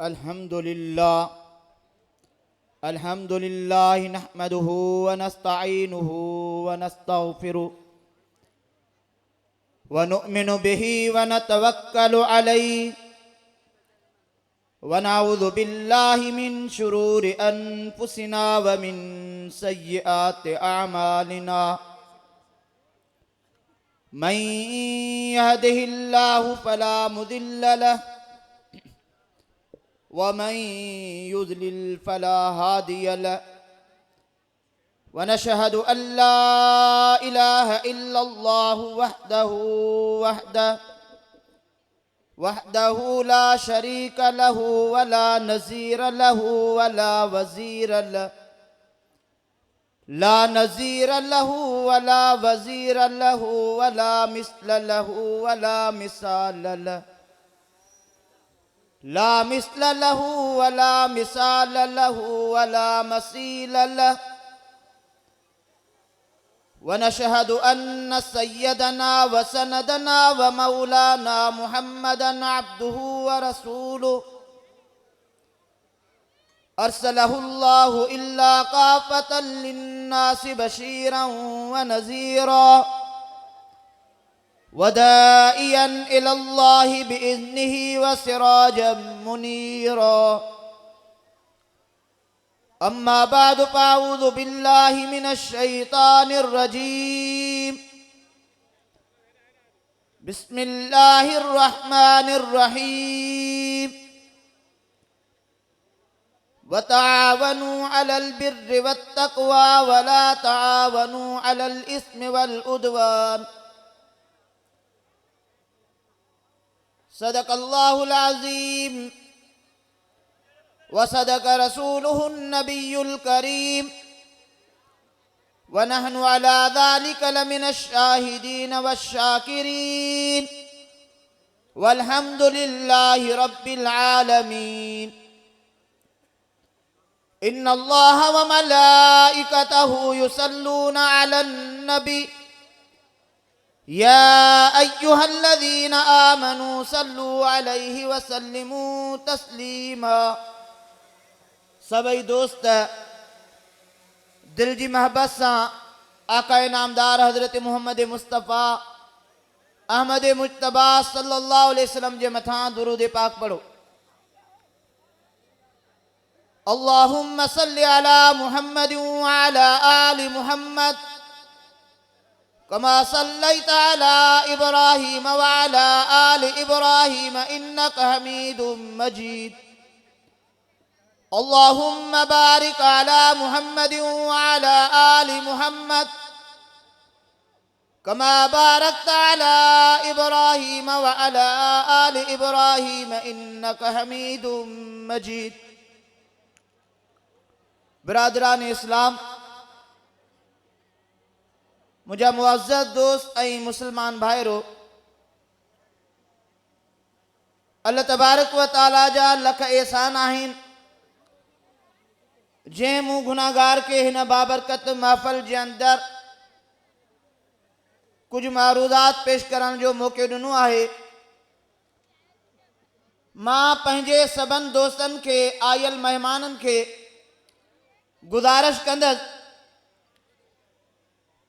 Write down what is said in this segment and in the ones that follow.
अल्हम्दुलिल्लाह नहमदुहु व नस्तईनुहु व नस्तगफिरुहु व नु'मिनु बिही व नतवक्कलु अलैहि व नऊज़ु बिल्लाहि मिन शुरूरि अनफुसिना व मिन सय्यिआति अअमालिना मन यहदिहिल्लाहु फला मुदिल्ल लहु व मन युज़लिल फला हादिय लहु व नशहदु अल्ला इलाहा इल्लल्लाहु वहदहु ला शरीक लहु व ला नज़ीर लहु व ला वज़ीर लहु ला नज़ीर लहु व ला वज़ीर लहु व ला मिस्ल लहु व ला मिसाल लहु ला मिस्ल लहु व ला मिसाल लहु व ला मसील लहु व नशहदु अन्न सय्यदना व सनदना व मौलाना मुहम्मदन अब्दुहु व रसूलुहु अर्सलहुल्लाहु इल्ला काफ़तन लिन्नासि बशीरन व नज़ीरा व दाइयन इलल्लाहि बिइज़्निहि व सिराजन मुनीरा अम्मा बादु फ़अऊज़ु बिल्लाहि मिनश शैतानिर रजीम बिस्मिल्लाहिर रहमानिर रहीम व तआवनु अलल बिर्रि वत्तक़वा व ला तआवनु अलल इस्मि वल उद्वान सदक़ल्लाहुल अज़ीम व सदक़ रसूलुहुन नबियुल करीम व नहनु अला ज़ालिका लमिनश शाहिदीन वश्शाकिरीन वल्हम्दुलिल्लाहि रब्बिल आलमीन इन्नल्लाह व मलाइकतहु युसल्लूना अलन नबी या अय्युहल्लज़ीना आमनू सल्लू अलैहि व सल्लिमू तस्लीमा। सभई दोस्त दिल जी महबत सां आका नामदार हज़रत मुहम्मद मुस्तफ़ा अहमद मुज्तबा सल्लल्लाहु अलैहि वसल्लम जे मथां दुरूद पाक पढ़ो। अल्लाहुम्मा सल्लि अला मुहम्मद व अला आलि मुहम्मद कमा सल्लैता अला इब्राहीम व अला आलि इब्राहीम इन्नका हमीदुम मजीद। अल्लाहुम्मा बारिक अला मुहम्मद व अला आलि मुहम्मद कमा बारकता अला इब्राहीम व अला आलि इब्राहीम इन्नका हमीदुम मजीद। बिरादरान इस्लाम, मुझा मुअज़्ज़ज़ दोस्त ऐं मुसलमान भाइरो, अल्लाह तबारक व तआला जा लख एहसान आहिनि जंहिं मूं गुनाहगार के हिन बाबरकत महफ़िल जे अंदर कुछ मारूज़ात पेश करण जो मौक़ो ॾिनो आहे। मां पंहिंजे सभिनी दोस्तनि खे, आयल महिमाननि खे गुज़ारिश कंदसि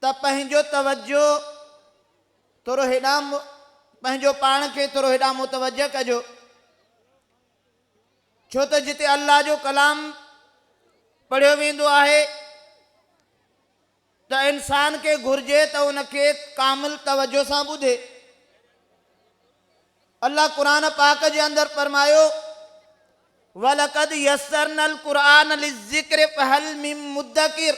त पंहिंजो तवज्जो थोरो हेॾां, पंहिंजो पाण खे थोरो हेॾां मुतवजह कजो, छो त जिते अल्लाह जो कलाम पढ़ियो वेंदो आहे त इंसान खे घुरिजे त उनखे कामिल तवज्जो सां ॿुधे। अल्लाह क़ुरान पाक जे अंदरि फरमायो वलक़द यस्सरनल क़ुरआन लिज़्ज़िक्र फ़हल मिन मुद्दकिर।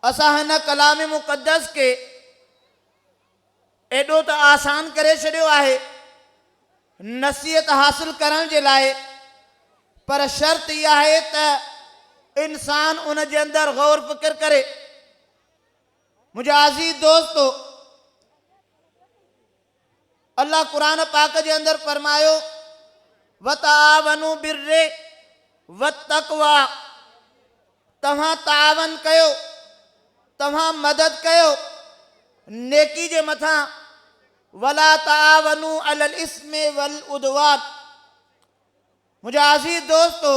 असां हिन कलाम मुक़द्दस के एॾो त आसान करे छॾियो आहे नसीहत हासिल करण जे लाइ, पर शर्त इहा आहे त इंसान उन जे अंदरि गौर फ़िक्र करे। मुंहिंजा अज़ीज़ दोस्तो, अल्लाह क़ुरान पाक जे अंदरि फरमायो वतावनु बिर्रे वत्तक़वा, तव्हां तावन कयो, तव्हां मदद कयो नेकी जे मथां, वला तावनु अलल इस्मे वल उदवान, मुझा अज़ीज़ दोस्तो,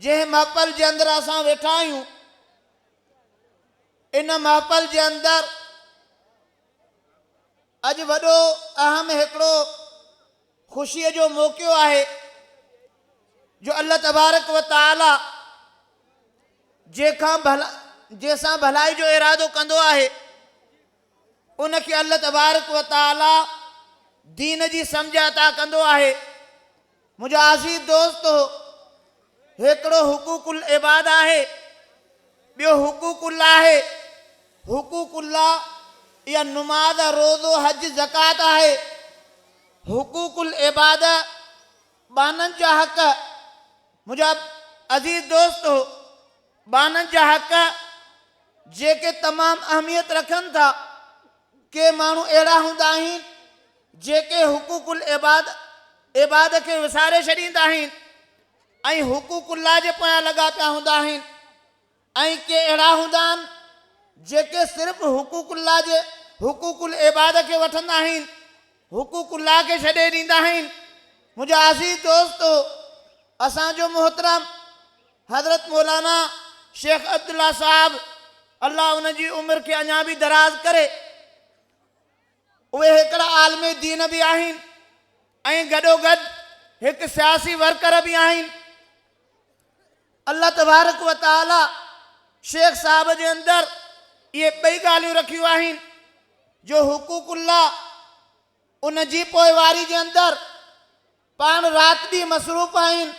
जंहिं महफ़िल जे अंदरि असां वेठा आहियूं, इन महफ़िल जे अंदरि अॼु वॾो अहम हिकिड़ो ख़ुशीअ जो मौक़ो आहे जो अल्लाह तबारक व तआला जंहिंसां भलाई जो इरादो कंदो आहे, उनखे अल्लाह तबारक व तआला दीन जी सम्झ अता कंदो आहे। मुंहिंजा अज़ीज़ दोस्तो, हिकिड़ो हुकूकुल इबाद आहे, ॿियो हुकूकुल आहे। हुकूकुल्लाह या नुमाज़, रोज़ो, हज, ज़कात आहे। हुकूकुल इबाद बाननि जा हक़। मुंहिंजा अज़ीज़ दोस्तो, बाननि जा हक़ जेके तमामु अहमियत रखनि था, के माण्हू अहिड़ा हूंदा आहिनि जेके हुकूकुल इबाद खे विसारे छॾींदा आहिनि ऐं हुकूकुल्लाह जे पोयां लॻा पिया हूंदा आहिनि, ऐं के अहिड़ा हूंदा आहिनि जेके सिर्फ़ु हुकूकुल इबाद खे वठंदा आहिनि, हुकूकुल्लाह खे छॾे ॾींदा आहिनि। मुंहिंजा अज़ीज़ दोस्तो, असांजो मोहतरम हज़रत मौलाना शेख अब्दुल्ला साहब, अल्लाह उनजी उमिरि खे अञा बि दराज़ करे, उहे हिकिड़ा आलिम दीन बि आहिनि ऐं गॾोगॾु हिकु सियासी वर्कर बि आहिनि। अल्लाह तबारक व तआला शेख साहब जे अंदरि इहे ॿई ॻाल्हियूं रखियूं आहिनि जो हुकूकुल्लाह उन जी पोइवारी जे अंदरि पाण राति ॾींहुं मसरूफ़ आहिनि।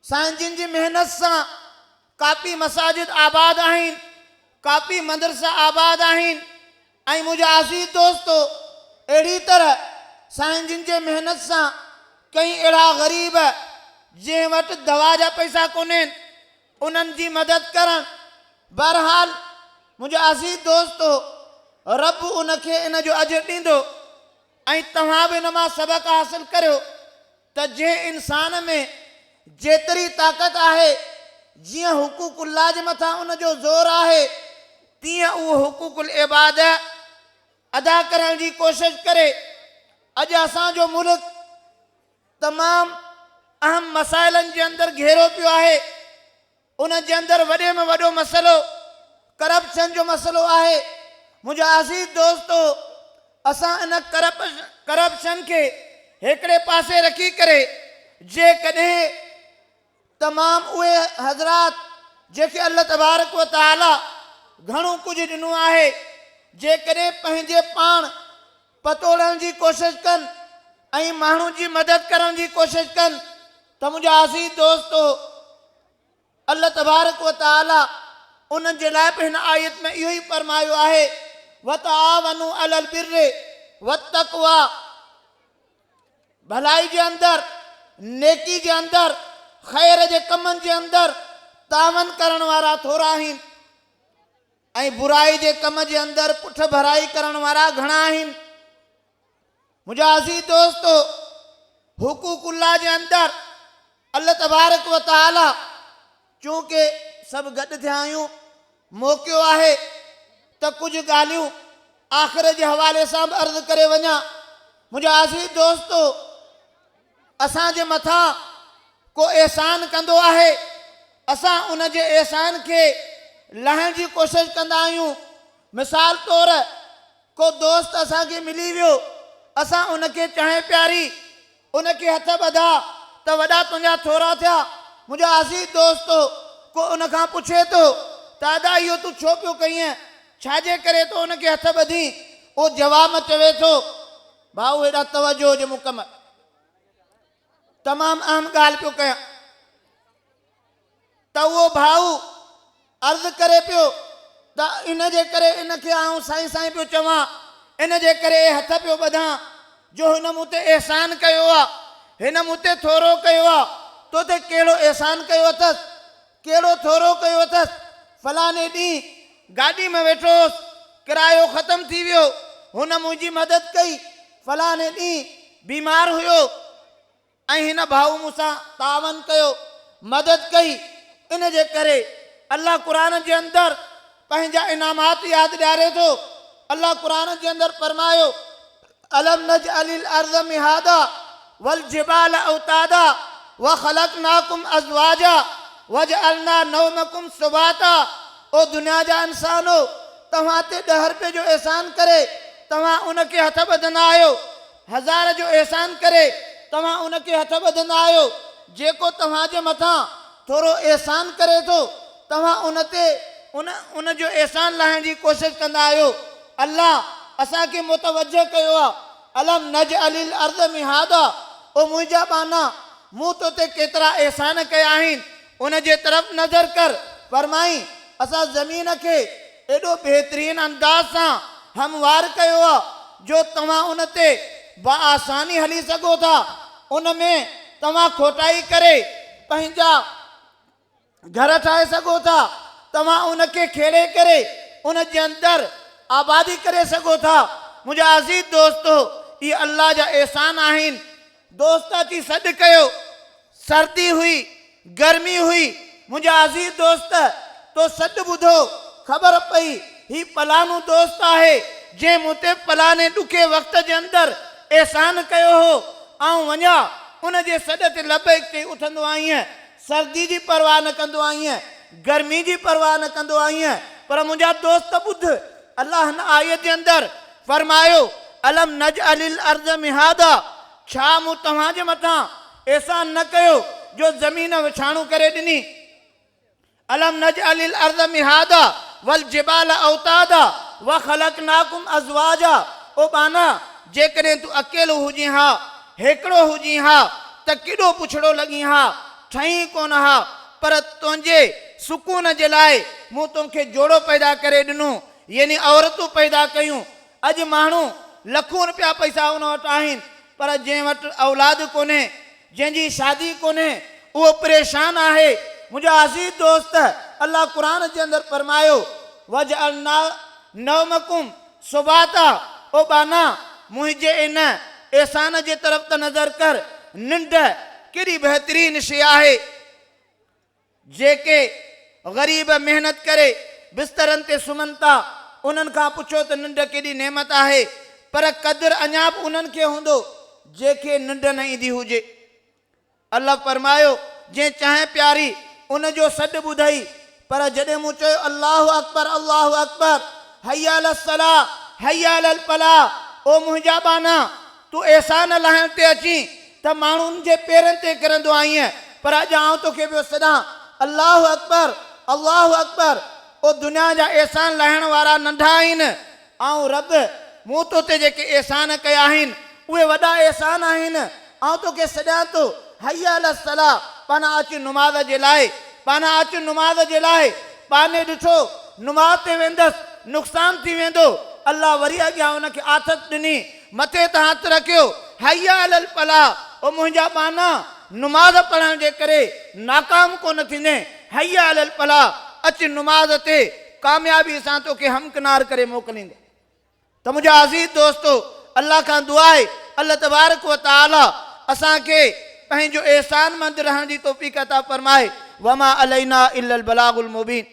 साईं जिन जी महिनत सां काफ़ी मसाजिद आबाद आहिनि, काफ़ी मदरसा आबाद आहिनि। ऐं मुंहिंजा अज़ीज़ दोस्तो, अहिड़ी तरह साईं जिन जे महिनत सां कई अहिड़ा ग़रीब जंहिं वटि दवा जा पैसा कोन्हनि, उन्हनि जी मदद करणु। बहरहाल मुंहिंजा अज़ीज़ दोस्तो, रब उनखे इन जो अजर ॾींदो ऐं तव्हां बि इन मां सबक़ हासिल करियो त जंहिं इंसान में जेतिरी ताक़त आहे, जीअं हुकूकुल्लाह जे मथां उनजो ज़ोर आहे, तीअं उहो हुकूकुल इबाद अदा करण जी कोशिशि करे। अॼु असांजो मुल्क तमामु अहम मसाइलनि जे अंदरि घेरो पियो आहे। उन जे अंदरि वॾे में वॾो मसइलो करप्शन जो मसइलो आहे। मुंहिंजा अज़ीज़ दोस्तो, असां इन करप्शन खे हिकिड़े पासे रखी करे, जेकॾहिं तमामु उहे हज़रात जेके अल्लाह तबारक व तआला घणो कुझु ॾिनो आहे, जेकॾहिं पंहिंजे पाण पतोड़ण जी कोशिशि कनि ऐं माण्हू जी मदद करण जी कोशिशि कनि, त मुंहिंजा अज़ीज़ दोस्तो, अल्लाह तबारक व तआला उन्हनि जे लाइ बि हिन आयत में इहो ई फरमायो आहे, वतआवनु अलल बिर्रि वत्तक़वा। भलाई जे अंदरि, नेकी जे अंदरि, ख़ैर जे कमनि जे अंदरि तावन करण वारा थोरा आहिनि ऐं बुराई जे कम जे अंदरि पुठ भराई करण वारा घणा आहिनि। मुंहिंजा अज़ीज़ दोस्तो, हुकूकुल्लाह जे अंदरि अल्लाह तबारक व तआला, चूंकि सभु गॾु थिया आहियूं, मौक़ो आहे त कुझु ॻाल्हियूं आख़िर जे हवाले सां बि अर्ज़ु करे वञा। मुंहिंजा अज़ीज़ दोस्तो, असांजे मथां को एहसान कंदो आहे, असां उन जे एहसान खे लहण जी कोशिशि कंदा आहियूं। मिसाल तौर, को दोस्त असांखे मिली वियो, असां उनखे चाहे प्यारी, उनखे हथ ॿधा त वॾा तुंहिंजा थोरा थिया। मुंहिंजा अज़ीज़ दोस्तो, को उनखां पुछे थो त दादा इहो तूं छो पियो कईं, छाजे करे तो उनखे हथ ॿधी? उहो जवाब में चवे थो, भाऊ हेॾा तवजो जे मुकमल, तमामु अहम ॻाल्हि पियो कयां। त उहो भाऊ अर्ज़ु करे पियो त इन जे करे इनखे आउं साईं साईं पियो चवां, इन जे करे हथ पियो ॿधां जो हिन मूं ते एहसान कयो आहे, हिन मूं ते थोरो कयो आहे। तो ते कहिड़ो एहसान कयो अथसि, कहिड़ो थोरो कयो अथसि? फलाणे ॾींहुं गाॾी में वेठो हुउसि, किरायो ख़तमु थी वियो, हुन मुंहिंजी मदद कई। फलाणे ॾींहुं बीमार हुयो ऐं हिन भाऊ मूंसां तावन कयो, मदद कई। इन जे करे अल्लाह क़ुरान जे अंदरि पंहिंजा इनामात यादि ॾियारे थो। अल्लाह क़ुरान जे अंदरि फरमायो, अलम नजअलिल अर्ज़ मिहादा वल जिबाल औतादा व ख़लक़नाकुम अज़वाजा वजअलना नौमकुम सुबाता। ओ दुनिया जा इंसानो, तव्हां ते 10 रुपए जो एहसान करे तव्हां उनखे हथ ॿधंदा आहियो, 1000 जो एहसान करे तव्हां उनखे हथ ॿधंदा आहियो। जेको तव्हांजे मथां थोरो एहसान करे थो तव्हां उन जो एहसान लाहिण जी कोशिशि कंदा आहियो। अल्लाह असांखे मुतवजह कयो आहे। अलम नजअलिल अर्ज़ मिहादा। ओ मुंहिंजा बाना, मूं तो ते केतिरा एहसान कया आहिनि, उन जे तरफ़ नज़र कर। फरमाई असां ज़मीन खे एॾो बहितरीन अंदाज़ सां हमवार कयो आहे जो तव्हां उन ते बाआसानी हली सघो था। उन में तव्हां खोटाई करे पंहिंजा घर ठाहे सघो था। तव्हां उनखे खेड़े करे उन जे अंदरि आबादी करे सघो था। मुंहिंजा अज़ीज़ दोस्तो, इहे अल्लाह जा एहसान आहिनि। दोस्त अची सॾु कयो, सर्दी हुई, गर्मी हुई, मुंहिंजा अज़ीज़ दोस्त तो सॾु ॿुधो, ख़बर पई ही फलाणो दोस्त आहे जंहिं मूं ते फलाणे ॾुखे वक़्त जे अंदरि एहसान कयो हो। ऐं वञा उन जे सॾ ते लबैक ते उथंदो आहियां। सर्दी जी परवाह न कंदो आहियां, गर्मी जी परवाह न कंदो आहियां। पर मुंहिंजा दोस्त ॿुध, अल्लाह हिन आयत जे अंदरि फरमायो अलम नजअलिल अर्ज़ मिहादा। छा मूं तव्हांजे मथां एहसान न कयो जो ज़मीन विछाणू करे ॾिनी? अलम नजअलिल अर्ज़ मिहादा वल जिबाल औतादा व ख़लक़नाकुम अज़वाजा। ओ बाना, जेकॾहिं तूं अकेलो हुजी हा, हिकिड़ो हुजी हा त केॾो पुछड़ो लॻी हा, ठहीं कोन हा। पर तुंहिंजे सुकून जे लाइ मूं तोखे जोड़ो पैदा करे ॾिनो, यानी औरतूं पैदा कयूं। अॼु माण्हू लखों रुपया पैसा उन वटि आहिनि, पर जंहिं वटि औलाद कोन्हे, जंहिंजी शादी कोन्हे, उहो परेशान आहे। मुंहिंजा अज़ीज़ दोस्त, अल्लाह क़ुरान जे अंदरि फरमायो वजअलना नौमकुम सुबाता। ओ बाना, मुंहिंजे इन एहसान जे तरफ़ त नज़र कर। निंड केॾी बहितरीन शइ आहे। जेके ग़रीब महिनत करे बिस्तरनि ते सुम्हनि था, उन्हनि खां पुछो त निंड केॾी नेमत आहे। पर क़दुरु अञा बि उन्हनि खे हूंदो जंहिंखे निंड न ईंदी हुजे। अल्लाह फरमायो जंहिं चाहे प्यारी उन जो सॾु ॿुधई, पर जॾहिं मूं चयो अल्लाहु अकबर अल्लाहु अकबर, हय्या अलस सलाह हय्या अलल फलाह, ओ मुंहिंजा बाना, तूं एहसान लाहिण ते अची त माण्हुनि जे पेरनि ते किरंदो आहीं। पर अॼु आउं तोखे पियो सॾां अल्लाहु अकबर अल्लाहु अकबर। ओ दुनिया जा एहसान लाहिण वारा नंढा आहिनि, ऐं रब मूं तो ते जेके एहसान कया आहिनि उहे वॾा एहसान आहिनि। आउं तोखे सॾां थो हय्या अलस सलाह, पाण अच नुमाज़ जे लाइ, पाण अच नुमाज़ जे लाइ। पाने ॾिठो नुमाज़ ते वेंदसि नुक़सान थी वेंदो। अल्लाह वरी अॻियां उनखे आथत ॾिनी, मथे ते हथ रखियो, हय्या अलल फलाह। ओ मुंहिंजा बाना, नुमाज़ पढ़ण जे करे नाकाम कोन थींदे, हय्या अलल फलाह, अच नुमाज़ ते कामयाबी सां तोखे हमकिनार करे मोकिलींदे। त मुंहिंजा अज़ीज़ दोस्तो, अल्लाह खां दुआ आहे अल्लाह तबारक व तआला असांखे पंहिंजो एहसानमंद रहण जी तौफ़ीक़ अता फरमाए। वमा अलैना इल्लल बलागुल मुबीन।